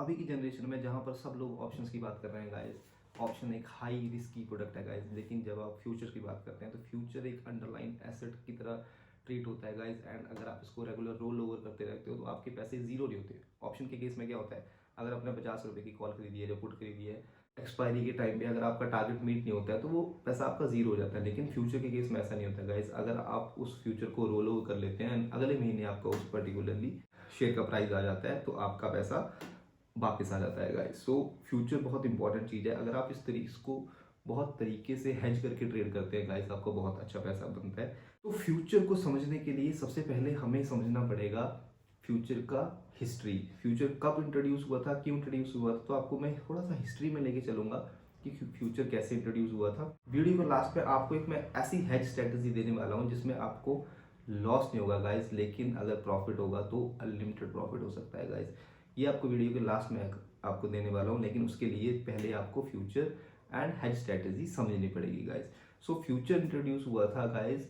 अभी की जनरेशन में जहाँ पर सब लोग ऑप्शंस की बात कर रहे हैं गाइस, ऑप्शन एक हाई रिस्की प्रोडक्ट है गाइस, लेकिन जब आप फ्यूचर की बात करते हैं तो फ्यूचर एक अंडरलाइन एसेट की तरह ट्रीट होता है गाइस। एंड अगर आप इसको रेगुलर रोल ओवर करते रहते हो तो आपके पैसे जीरो नहीं होते। ऑप्शन के केस में क्या होता है, अगर आपने 50 रुपये की कॉल खरीदी है, जो पुट खरीदी है, एक्सपायरी के टाइम पे अगर आपका टारगेट मीट नहीं होता है तो वो पैसा आपका जीरो हो जाता है। लेकिन फ्यूचर के केस में ऐसा नहीं होता गाइस। अगर आप उस फ्यूचर को रोल ओवर कर लेते हैं, अगले महीने आपका उस पर्टिकुलरली शेयर का प्राइस आ जाता है तो आपका पैसा वापस आ जाता है गाइस। सो फ्यूचर बहुत इंपॉर्टेंट चीज़ है। अगर आप इस तरीके इसको बहुत तरीके से हेज करके ट्रेड करते हैं गाइस, आपको बहुत अच्छा पैसा बनता है। तो फ्यूचर को समझने के लिए सबसे पहले हमें समझना पड़ेगा फ्यूचर का हिस्ट्री। फ्यूचर कब इंट्रोड्यूस हुआ था, क्यों इंट्रोड्यूस हुआ था, तो आपको मैं थोड़ा सा हिस्ट्री में लेके चलूंगा कि फ्यूचर कैसे इंट्रोड्यूस हुआ था। वीडियो के लास्ट में आपको एक मैं ऐसी हेज स्ट्रेटजी देने वाला हूँ जिसमें आपको लॉस नहीं होगा गाइस, लेकिन अगर प्रॉफिट होगा तो अनलिमिटेड प्रॉफिट हो सकता है गाइस। ये आपको वीडियो के लास्ट में आपको देने वाला हूँ, लेकिन उसके लिए पहले आपको फ्यूचर एंड हेज स्ट्रेटजी समझनी पड़ेगी गाइस। सो फ्यूचर इंट्रोड्यूस हुआ था गाइस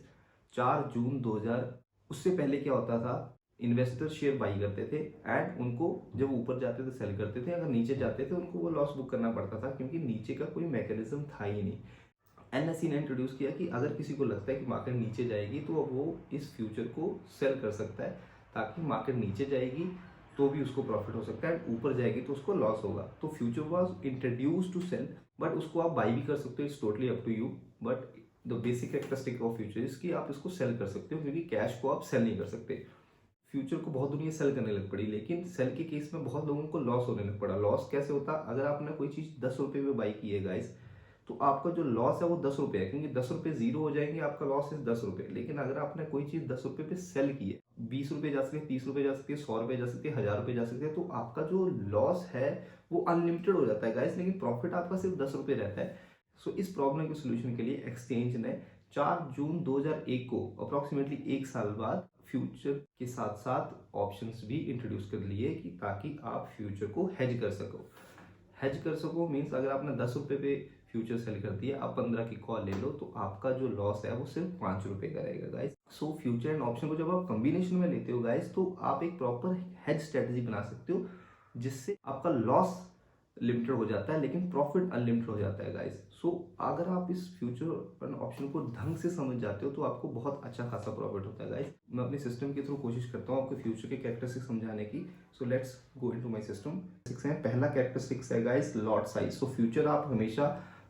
4 जून 2000। उससे पहले क्या होता था, इन्वेस्टर शेयर बाई करते थे एंड उनको जब ऊपर जाते थे सेल करते थे, अगर नीचे जाते थे उनको वो लॉस बुक करना पड़ता था क्योंकि नीचे का कोई मैकेनिज्म था ही नहीं। एनएसई ने इंट्रोड्यूस किया कि अगर किसी को लगता है कि मार्केट नीचे जाएगी तो वो इस फ्यूचर को सेल कर सकता है, ताकि मार्केट नीचे जाएगी तो भी उसको प्रॉफिट हो सकता है, ऊपर जाएगी तो उसको लॉस होगा। तो future was introduce to sell, but उसको आप बाई भी कर सकते हो, it's totally up to you. But the basic characteristic of future is कि आप इसको सेल कर सकते हो, क्योंकि कैश को आप सेल नहीं कर सकते। फ्यूचर को बहुत दुनिया सेल करने लग पड़ी, लेकिन सेल के केस में बहुत लोगों को लॉस होने लग पड़ा। लॉस कैसे होता, अगर आपने कोई चीज़ 10 रुपये में बाई की है गाइस, तो आपका जो लॉस है वो 10 रुपये है, क्योंकि 10 रुपये जीरो हो जाएंगे, आपका लॉस है 10 रुपये। लेकिन अगर आपने कोई चीज़ 10 रुपये पे सेल की है, 20 रुपये जा सकते हैं, 30 रुपये जा सकते हैं, 100 रुपये जा सकते हैं, 1000 रुपये जा सकते हैं, तो आपका जो लॉस है वो अनलिमिटेड हो जाता है गाइस, लेकिन प्रॉफिट आपका सिर्फ 10 रुपये रहता है। सो इस प्रॉब्लम के सोल्यूशन के लिए एक्सचेंज ने 4 जून 2001 को अप्रोक्सीमेटली एक साल बाद फ्यूचर के साथ साथ ऑप्शंस भी इंट्रोड्यूस कर लिए, कि ताकि आप फ्यूचर को हेज कर सको। हेज कर सको मीन्स अगर आपने 10 रुपये पे फ्यूचर सेल कर दिया, आप 15 की कॉल ले लो, तो आपका जो लॉस है वो सिर्फ 5 रुपये का रहेगा guys. So future and option को जब आप कॉम्बिनेशन में लेते हो गाइस, तो आप एक प्रॉपर हेज स्ट्रेटजी बना सकते हो, जिससे आपका लॉस लिमिटेड हो जाता है लेकिन प्रॉफिट अनलिमिटेड हो जाता है गाइस। सो अगर आप इस फ्यूचर एंड ऑप्शन को ढंग से समझ जाते हो तो आपको बहुत अच्छा खासा प्रॉफिट होता है गाइस। मैं अपने सिस्टम के थ्रू कोशिश करता हूँ आपको फ्यूचर के कैरेक्टरिस्टिक्स समझाने की। So let's go into my system. पहला कैरेक्टरिस्टिक्स है guys lot size. So future आप हमेशा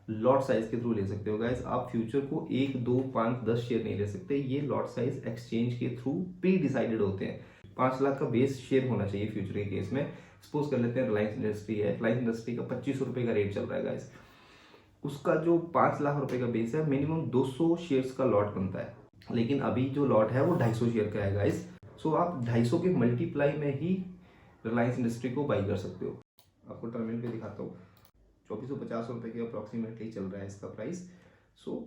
लॉट साइज के थ्रू ले सकते हो गाइस। आप फ्यूचर को 1, 2, 5, 10 शेयर नहीं ले सकते। ये लॉट साइज एक्सचेंज के थ्रू प्री डिसाइडेड होते हैं। 5 लाख का बेस शेयर होना चाहिए फ्यूचर के केस में। सपोज कर लेते हैं रिलायंस इंडस्ट्री है, रिलायंस इंडस्ट्री का 25 रुपये का रेट चल रहा है गाइस। उसका जो 5 लाख रुपए का बेस है, मिनिमम 200 शेयर्स का लॉट बनता है, लेकिन अभी जो लॉट है वो 250 शेयर का है गाइस। सो आप 250 के मल्टीप्लाई में ही रिलायंस इंडस्ट्री को बाई कर सकते हो। आपको टर्मिनल पे दिखाता हूँ, 2450 रुपये के अप्रॉक्सीमेटली चल रहा है इसका प्राइस। सो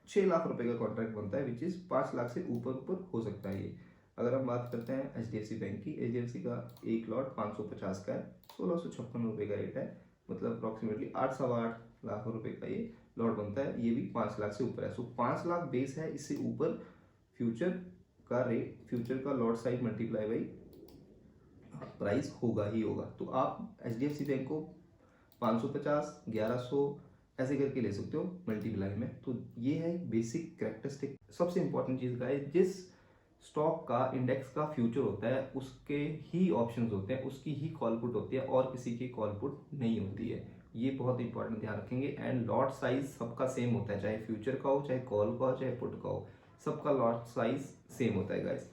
6 लाख रुपए का कॉन्ट्रैक्ट बनता है, विच इज़ 5 लाख से ऊपर ऊपर हो सकता है ये। अगर हम बात करते हैं HDFC बैंक की, HDFC का एक लॉट 550 का है, 1656 रुपये का रेट है, मतलब अप्रॉक्सीमेटली 8 लाख रुपए का ये लॉट बनता है। ये भी 5 लाख से ऊपर है। सो 5 लाख बेस है, इससे ऊपर फ्यूचर का रेट, फ्यूचर का lot size multiply by price होगा ही होगा। तो आप HDFC बैंक को 550, 1100 ऐसे करके ले सकते हो मल्टीप्लाई में। तो ये है बेसिक कैरेक्टरिस्टिक। सबसे इंपॉर्टेंट चीज़ का है, जिस स्टॉक का इंडेक्स का फ्यूचर होता है उसके ही ऑप्शंस होते हैं, उसकी ही कॉल पुट होती है, और किसी की कॉल पुट नहीं होती है। ये बहुत इंपॉर्टेंट ध्यान रखेंगे। एंड लॉट साइज सबका सेम होता है, चाहे फ्यूचर का हो, चाहे कॉल का हो, चाहे पुट का हो, सबका लॉट साइज सेम होता है गाइस।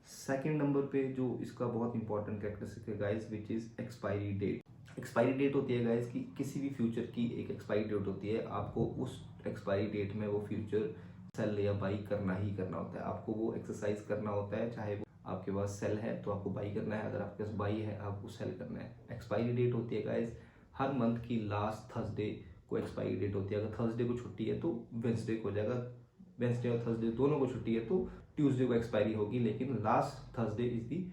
सेकेंड नंबर पे जो इसका बहुत इंपॉर्टेंट कैरेक्टरिस्टिक है guys, which is expiry date. Expiry date होती है गाइस कि किसी भी फ्यूचर की एक एक्सपायरी डेट होती है, आपको उस एक्सपायरी डेट में वो फ्यूचर सेल या बाई करना ही करना होता है। आपको वो एक्सरसाइज करना होता है, चाहे वो आपके पास सेल है तो आपको बाई करना है, अगर आपके पास बाई है आपको सेल करना है। एक्सपायरी डेट होती है गाइस हर मंथ की लास्ट थर्सडे को एक्सपायरी डेट होती है। अगर थर्सडे को छुट्टी है तो वेंसडे को हो जाएगा, वेंसडे और थर्सडे दोनों को छुट्टी है तो ट्यूसडे को एक्सपायरी होगी, लेकिन last Thursday is the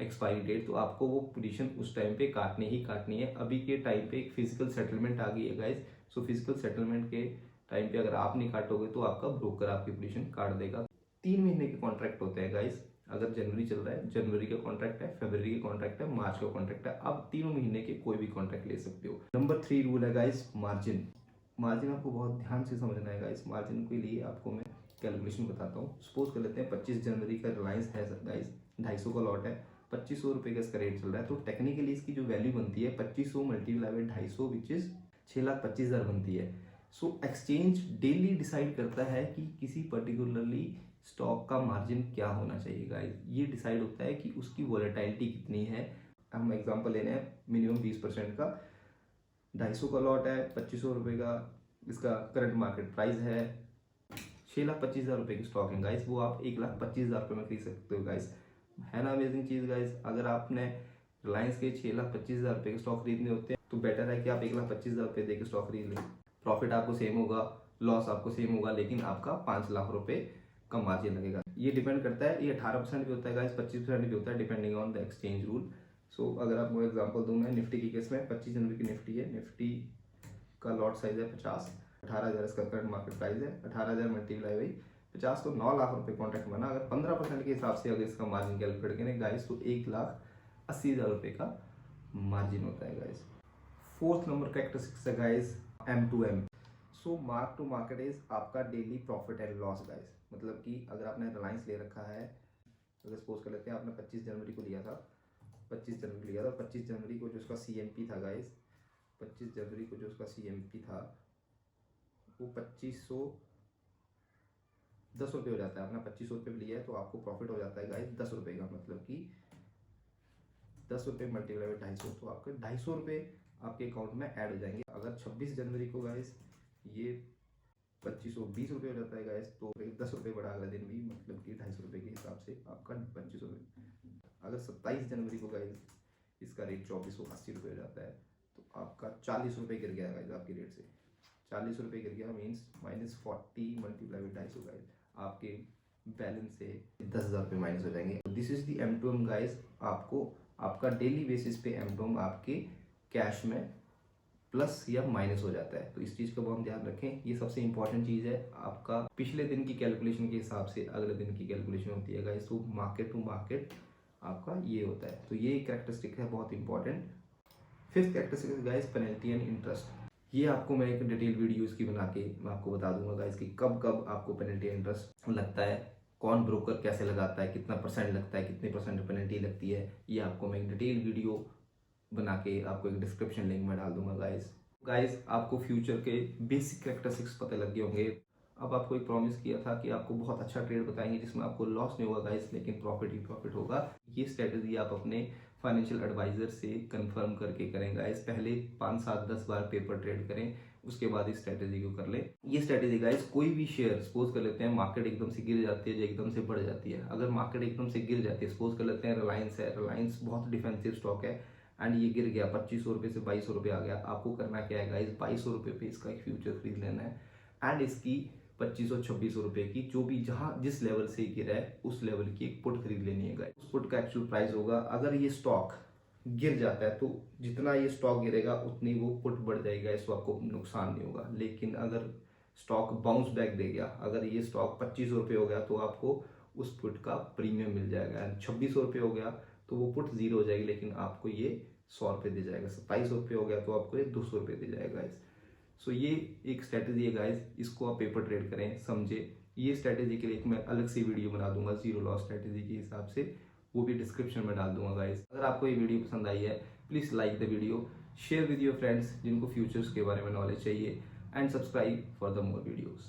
expiry date. तो आपको वो पोजीशन उस टाइम पे काटनी ही काटनी है। अभी के टाइम पे एक फिजिकल सेटलमेंट आ गई है गाइस। सो फिजिकल सेटलमेंट के टाइम पे अगर आप नहीं काटोगे तो आपका ब्रोकर आपकी पोजीशन काट देगा। 3 महीने के कॉन्ट्रैक्ट होते हैं गाइस। अगर जनवरी चल रहा है, जनवरी का कॉन्ट्रैक्ट है, फरवरी का कॉन्ट्रैक्ट है, मार्च का कॉन्ट्रैक्ट है, आप तीनों महीने के कोई भी कॉन्ट्रैक्ट ले सकते हो। नंबर 3 रूल है गाइस, मार्जिन। मार्जिन आपको बहुत ध्यान से समझना है गाइस। मार्जिन के लिए आपको मैं कैलकुलेशन बताता हूँ। सपोज कर लेते हैं 25 जनवरी का रिलायंस है गाइस, 250 का लॉट है, 2500 रुपये का इसका रेट चल रहा है, तो टेक्निकली इसकी जो वैल्यू बनती है 2500 मल्टीप्लाई बाई 250 विच इज 6,25,000 बनती है। सो एक्सचेंज डेली डिसाइड करता है कि किसी पर्टिकुलरली स्टॉक का मार्जिन क्या होना चाहिए गाइस। ये डिसाइड होता है कि उसकी वॉलेटिलिटी कितनी है। हम एग्जांपल लेने हैं मिनिमम 20% का, 250 का लॉट है, 2500 रुपये का इसका करंट मार्केट प्राइस है, 6,25,000 रुपये की स्टॉक है गाइस, वो आप 1,25,000 रुपये में खरीद सकते हो गाइस। है ना अमेजिंग चीज़ गाइस। अगर आपने रिलायंस के 6,25,000 रुपये के स्टॉक खरीदने होते हैं तो बेटर है कि आप 1,25,000 रुपये दे के स्टॉक खरीद लें। प्रॉफिट आपको सेम होगा, लॉस आपको सेम होगा, लेकिन आपका 5 लाख रुपये का मार्जिन लगेगा। ये डिपेंड करता है, ये 18% भी होता है गाइस, 25% भी होता है, depending on the exchange rule. So अगर आपको एग्जांपल दूं मैं निफ्टी की केस में, 25 जनवरी की निफ्टी है, निफ्टी का लॉट साइज है 50, 18,000 इसका करंट मार्केट प्राइस है, 18,000 मल्टीप्लाई बाई 50 तो 9 लाख रुपये कॉन्ट्रैक्ट बना। अगर 15% के हिसाब से अगर इसका मार्जिन कैलकुलेट करें गाइस तो 1,80,000 रुपये का मार्जिन होता है गाइस। फोर्थ नंबर कैरेक्टरिस्टिक्स है guys M2M। So mark to market is आपका daily profit and loss guys. मतलब कि अगर आपने रिलायंस ले रखा है, अगर सपोज कर लेते हैं आपने 25 जनवरी को लिया था, 25 जनवरी लिया था, 25 जनवरी को जो उसका CMP था गाइस, 25 जनवरी को जो उसका CMP था वो 2510 रुपये हो जाता है। आपने 2500 रुपये लिया है तो आपको प्रॉफिट हो जाता है गाइस 10 रुपये का। मतलब कि 10 रुपये मल्टीप्लाई बाई 250 तो आपके 250 रुपये आपके अकाउंट में ऐड हो जाएंगे। अगर 26 जनवरी को गाइस ये 2520 रुपये हो जाता है गाइस, तो 10 रुपये बढ़ा अगले दिन भी, मतलब कि 250 रुपये के हिसाब से आपका 25 रुपये। अगर 27 जनवरी को गाइस इसका रेट 2480 रुपये हो जाता है तो आपका 40 रुपये गिर गया गाइस आपके रेट से, 40 रुपये गिर गया मीन्स -40 मल्टीप्लाई बाई 250 गाइस, आपके बैलेंस से 10,000 रुपये माइनस हो जाएंगे। This is the M2M guys. आपको आपका डेली बेसिस पे M2M आपके कैश में प्लस या माइनस हो जाता है, तो इस चीज़ का बहुत ध्यान रखें। ये सबसे इंपॉर्टेंट चीज़ है। आपका पिछले दिन की कैलकुलेशन के हिसाब से अगले दिन की कैलकुलेशन होती है गाइस, तो मार्केट टू मार्केट आपका ये होता है। तो ये कैरेक्टरिस्टिक है बहुत important. Fifth characteristic guys penalty and interest. ये आपको मैं एक डिटेल वीडियो इसकी बना के मैं आपको बता दूंगा गाइस कि कब कब आपको पेनल्टी एंड इंटरेस्ट लगता है, कौन ब्रोकर कैसे लगाता है, कितना परसेंट लगता है, कितने परसेंट पेनल्टी लगती है। ये आपको मैं एक डिटेल वीडियो बना के आपको एक डिस्क्रिप्शन लिंक में डाल दूंगा गाइस। आपको फ्यूचर के बेसिक कैरेक्टरिस्टिक्स पता लग गए होंगे। अब आपको एक प्रॉमिस किया था कि आपको बहुत अच्छा ट्रेड बताएंगे जिसमें आपको लॉस नहीं होगा गाइस, लेकिन प्रॉफिट ही प्रॉफिट होगा। ये स्ट्रेटजी आप अपने फाइनेंशियल एडवाइजर से कंफर्म करके करें गाइस। पहले 5, 7, 10 बार पेपर ट्रेड करें, उसके बाद इस स्ट्रेटजी को कर लें। ये स्ट्रेटजी गाइस कोई भी शेयर सपोज कर लेते हैं मार्केट एकदम से गिर जाती है, जो एकदम से बढ़ जाती है। अगर मार्केट एकदम से गिर जाती है, सपोज कर लेते हैं रिलायंस है, रिलायंस बहुत डिफेंसिव स्टॉक है एंड ये गिर गया 2500 रुपये से 2200 रुपये आ गया, आपको करना क्या है गाइस, 2200 रुपये पे इसका एक फ्यूचर खरीद लेना है एंड इसकी 2500-2600 रुपये की जो भी जहां जिस लेवल से गिरा है उस लेवल की एक पुट खरीद लेनी है गाइस। उस पुट का एक्चुअल प्राइस होगा, अगर ये स्टॉक गिर जाता है तो जितना ये स्टॉक गिरेगा उतनी वो पुट बढ़ जाएगा, इसको आपको नुकसान नहीं होगा। लेकिन अगर स्टॉक बाउंस बैक दे गया, अगर ये स्टॉक 2500 रुपये हो गया तो आपको उस पुट का प्रीमियम मिल जाएगा एंड 2600 रुपये हो गया तो वो पुट जीरो हो जाएगी, लेकिन आपको ये 100 रुपये दे जाएगा। 2700 रुपये हो गया तो आपको ये 200 रुपये दे जाएगा गाइस। सो ये एक स्ट्रैटेजी है गाइस, इसको आप पेपर ट्रेड करें, समझे। ये स्ट्रैटेजी के लिए एक मैं अलग से वीडियो बना दूंगा जीरो लॉस स्ट्रैटेजी के हिसाब से, वो भी डिस्क्रिप्शन में डाल दूंगा गाइस। अगर आपको ये वीडियो पसंद आई है please like the video, share with your friends जिनको फ्यूचर्स के बारे में नॉलेज चाहिए and subscribe for the more videos.